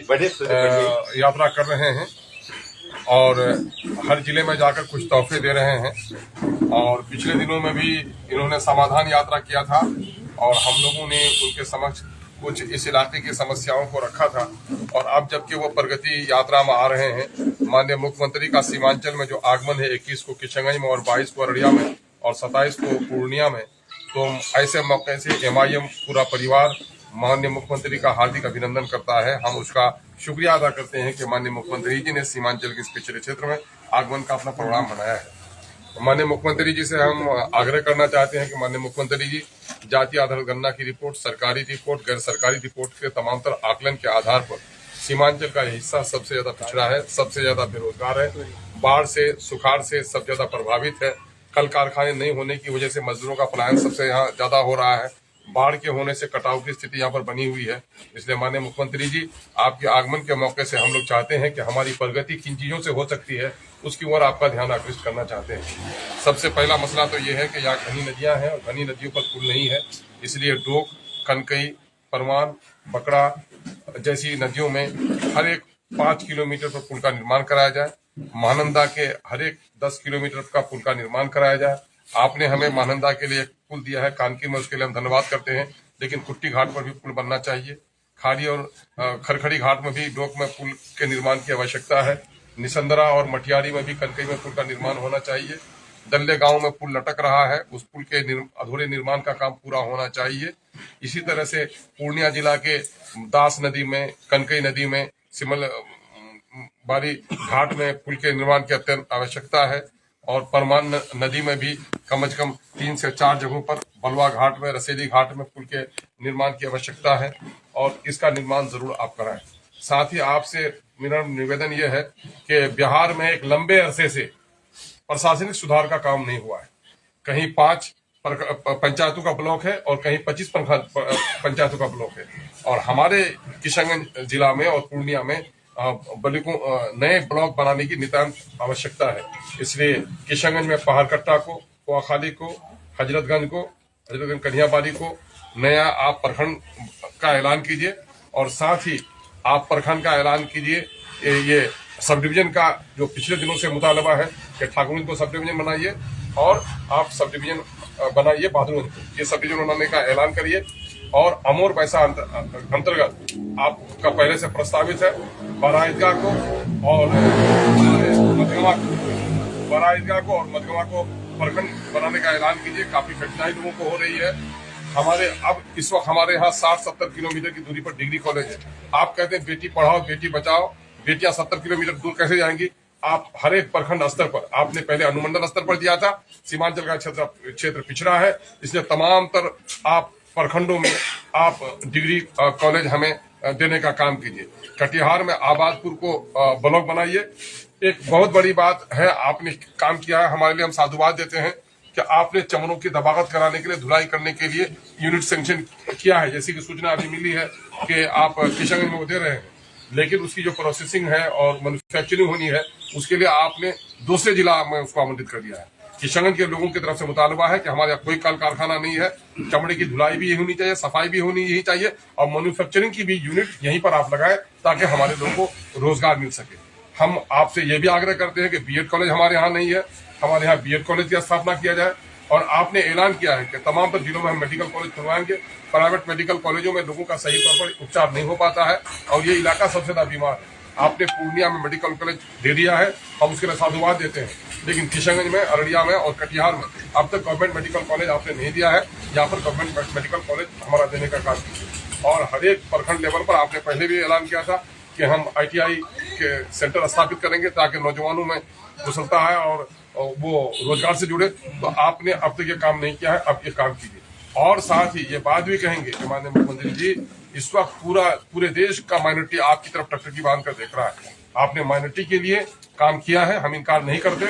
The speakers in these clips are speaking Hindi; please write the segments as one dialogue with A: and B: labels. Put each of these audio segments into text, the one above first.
A: यात्रा कर रहे हैं और हर जिले में जाकर कुछ तोहफे दे रहे हैं। और पिछले दिनों में भी इन्होंने समाधान यात्रा किया था और हम लोगों ने उनके समक्ष कुछ इस इलाके की समस्याओं को रखा था। और अब जबकि वो प्रगति यात्रा में आ रहे हैं, माननीय मुख्यमंत्री का सीमांचल में जो आगमन है 21 को किशनगंज में और 22 को अररिया में और 27 को पूर्णिया में, तो ऐसे मौके से एमआईएम पूरा परिवार माननीय मुख्यमंत्री का हार्दिक अभिनंदन करता है। हम उसका शुक्रिया अदा करते हैं कि माननीय मुख्यमंत्री जी ने सीमांचल के इस पिछड़े क्षेत्र में आगमन का अपना प्रोग्राम बनाया है। माननीय मुख्यमंत्री जी से हम आग्रह करना चाहते हैं कि माननीय मुख्यमंत्री जी जाति आधारित गणना की रिपोर्ट, सरकारी रिपोर्ट, गैर सरकारी रिपोर्ट के तमाम तरह आकलन के आधार पर सीमांचल का हिस्सा सबसे ज्यादा पिछड़ा है, सबसे ज्यादा बेरोजगार है, बाढ़ से सुखाड़ से सबसे ज्यादा प्रभावित है। कल कारखाने नहीं होने की वजह से मजदूरों का पलायन सबसे यहाँ ज्यादा हो रहा है। बाढ़ के होने से कटाव की स्थिति यहाँ पर बनी हुई है। इसलिए माननीय मुख्यमंत्री जी, आपके आगमन के मौके से हम लोग चाहते हैं कि हमारी प्रगति किन चीजों से हो सकती है उसकी ओर आपका ध्यान आकृष्ट करना चाहते हैं। सबसे पहला मसला तो ये है कि यहाँ घनी नदियां हैं और घनी नदियों पर पुल नहीं है, इसलिए डोक, कनकई, परमान, बकड़ा जैसी नदियों में हर एक 5 किलोमीटर पर पुल का निर्माण कराया जाए। महानंदा के हर एक 10 किलोमीटर का पुल का निर्माण कराया जाए। आपने हमें महानंदा के लिए एक पुल दिया है कानकी में, उसके लिए हम धन्यवाद करते हैं, लेकिन कुट्टी घाट पर भी पुल बनना चाहिए। खाड़ी और खरखड़ी घाट में भी डोक में पुल के निर्माण की आवश्यकता है। निसंदरा और मटियारी में भी कनकई में पुल का निर्माण होना चाहिए। दल्ले गांव में पुल लटक रहा है, उस पुल के अधूरे निर्माण का काम पूरा होना चाहिए। इसी तरह से पूर्णिया जिला के दास नदी में, कनकई नदी में, सिमल बारी घाट में पुल के निर्माण की अत्यंत आवश्यकता है। और परमान नदी में भी कम से कम 3 से 4 जगहों पर, बलवा घाट में, रसेली घाट में पुल के निर्माण की आवश्यकता है और इसका निर्माण जरूर आप कराएं। साथ ही आपसे मेरा निवेदन यह है कि बिहार में एक लंबे अरसे से प्रशासनिक सुधार का काम नहीं हुआ है। कहीं 5 पंचायतों का ब्लॉक है और कहीं 25 पंचायतों का ब्लॉक है। और हमारे किशनगंज जिला में और पूर्णिया में नए ब्लॉक बनाने की नितांत आवश्यकता है। इसलिए किशनगंज में पहाड़कट्टा को, कुआखाली को, हजरतगंज कन्हियाबाड़ी को नया आप प्रखंड का ऐलान कीजिए और साथ ही आप प्रखंड का ऐलान कीजिए। ये सब डिवीजन का जो पिछले दिनों से मुतालबा है कि ठाकुरगंज को सब डिवीजन बनाइए और आप सब डिवीजन बनाइए बहादुरगंज को, ये सब डिवीजन बनाने का ऐलान करिए। और अमोर पैसा अंतर्गत आपका पहले से प्रस्तावित है बड़ा ईदगाह को और मधगवा को प्रखंड बनाने का ऐलान कीजिए। काफी कठिनाई लोगों को हो रही है। अब इस वक्त हमारे यहाँ 60-70 किलोमीटर की दूरी पर डिग्री कॉलेज है। आप कहते हैं बेटी पढ़ाओ बेटी बचाओ, बेटियां 70 किलोमीटर दूर कैसे जाएंगी? आप हर एक प्रखंड स्तर पर, आपने पहले अनुमंडल स्तर पर दिया था, सीमांचल का क्षेत्र पिछड़ा है, इसलिए तमाम तरह आप प्रखंडों में आप डिग्री कॉलेज हमें देने का काम कीजिए। कटिहार में आबादपुर को ब्लॉक बनाइए। एक बहुत बड़ी बात है, आपने काम किया है, हमारे लिए हम साधुवाद देते हैं कि आपने चमनों की दबागत कराने के लिए, धुलाई करने के लिए यूनिट सैंक्शन किया है। जैसी कि सूचना अभी मिली है कि आप किशनगंज में दे रहे हैं, लेकिन उसकी जो प्रोसेसिंग है और मैन्युफैक्चरिंग होनी है उसके लिए आपने दूसरे जिला में उसको आमंत्रित कर दिया है। किशनगंज के लोगों की तरफ से मुतालबा है कि हमारे यहाँ कोई कल कारखाना नहीं है, चमड़े की धुलाई भी होनी चाहिए, सफाई भी होनी यही चाहिए और मैन्युफैक्चरिंग की भी यूनिट यहीं पर आप लगाए ताकि हमारे लोगों को रोजगार मिल सके। हम आपसे ये भी आग्रह करते हैं कि बीएड कॉलेज हमारे यहाँ नहीं है, हमारे यहाँ बीएड कॉलेज की स्थापना किया जाए। और आपने ऐलान किया है कि तमाम तर जिलों में हम मेडिकल कॉलेज खुलवाएंगे। प्राइवेट मेडिकल कॉलेजों में लोगों का सही तौर पर उपचार नहीं हो पाता है और ये इलाका सबसे ज्यादा बीमार है। आपने पूर्णिया में मेडिकल कॉलेज दे दिया है, हम उसके लिए साधुवाद देते हैं, लेकिन किशनगंज में, अररिया में और कटिहार में अब तक गवर्नमेंट मेडिकल कॉलेज आपने नहीं दिया है। यहाँ पर गवर्नमेंट मेडिकल कॉलेज हमारा देने का काम कीजिए। और हर एक प्रखंड लेवल पर आपने पहले भी ऐलान किया था कि हम ITI के सेंटर स्थापित करेंगे ताकि नौजवानों में कुशलता है और वो रोजगार से जुड़े। तो आपने अब तक ये काम नहीं किया है, अब ये काम कीजिए। और साथ ही ये बात भी कहेंगे कि माननीय मुख्यमंत्री जी, इस वक्त पूरे देश का माइनॉरिटी आपकी तरफ टकटकी बांध कर देख रहा है। आपने माइनॉरिटी के लिए काम किया है, हम इनकार नहीं करते,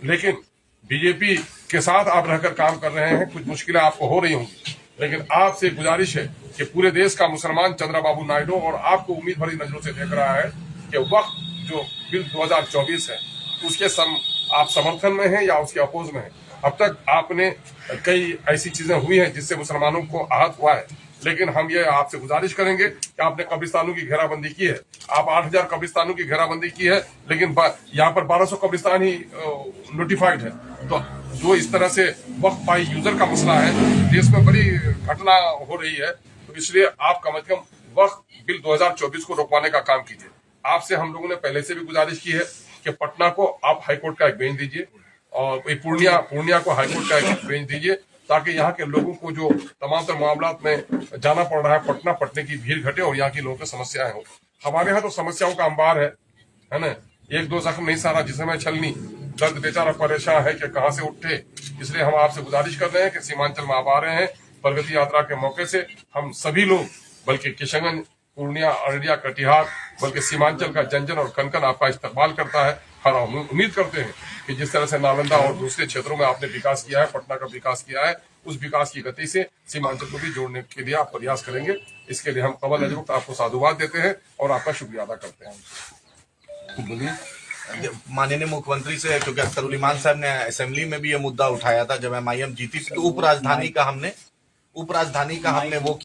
A: लेकिन बीजेपी के साथ आप रहकर काम कर रहे हैं, कुछ मुश्किलें आपको हो रही होंगी, लेकिन आपसे गुजारिश है कि पूरे देश का मुसलमान चंद्रबाबू नायडू और आपको उम्मीद भरी नजरों से देख रहा है कि वक्त जो बिल 2024 है उसके आप समर्थन में हैं या उसके अपोज में हैं। अब तक आपने कई ऐसी चीजें हुई हैं जिससे मुसलमानों को आहत हुआ है, लेकिन हम ये आपसे गुजारिश करेंगे कि आपने कब्रिस्तानों की घेराबंदी की है, आप 8,000 कब्रिस्तानों की घेराबंदी की है, लेकिन यहाँ पर 1200 कब्रिस्तान ही नोटिफाइड है। तो जो इस तरह से वक्फ बाई यूजर का मसला है, देश में बड़ी घटना हो रही है, तो इसलिए आप कम से कम वक्फ बिल 2024 को रोकवाने का काम कीजिए। आपसे हम लोगों ने पहले से भी गुजारिश की है कि पटना को आप हाईकोर्ट का एक बेंच दीजिए और पूर्णिया को हाईकोर्ट का एक बेंच दीजिए, ताकि यहाँ के लोगों को जो तमाम तर मामला में जाना पड़ रहा है पटने की भीड़ घटे और यहाँ की लोगों की समस्याएं हो। हमारे यहाँ तो समस्याओं का अंबार है ना, एक दो जख्म नहीं सारा जिसमें छलनी, दर्द बेचारा परेशान है कि कहाँ से उठे। इसलिए हम आपसे गुजारिश कर रहे हैं कि सीमांचल में आप आ रहे हैं, प्रगति यात्रा के मौके से हम सभी लोग, बल्कि किशनगंज, पूर्णिया, अररिया, कटिहार, बल्कि सीमांचल का जन और कनकन आपका इस्तेमाल करता है। और हम उम्मीद करते हैं कि जिस तरह से नालंदा और दूसरे क्षेत्रों में आपने विकास किया है, पटना का विकास किया है, उस विकास की गति से सीमांचल को भी जोड़ने के लिए आप प्रयास करेंगे। इसके लिए हम कबल अजवक्त आपको साधुवाद देते हैं और आपका शुक्रिया अदा करते हैं।
B: बोलिए। माननीय मुख्यमंत्री से, क्योंकि अख्तर उल ईमान साहब ने असेंबली में भी ये मुद्दा उठाया था जब MIM जीती, तो उपराजधानी का हमने वो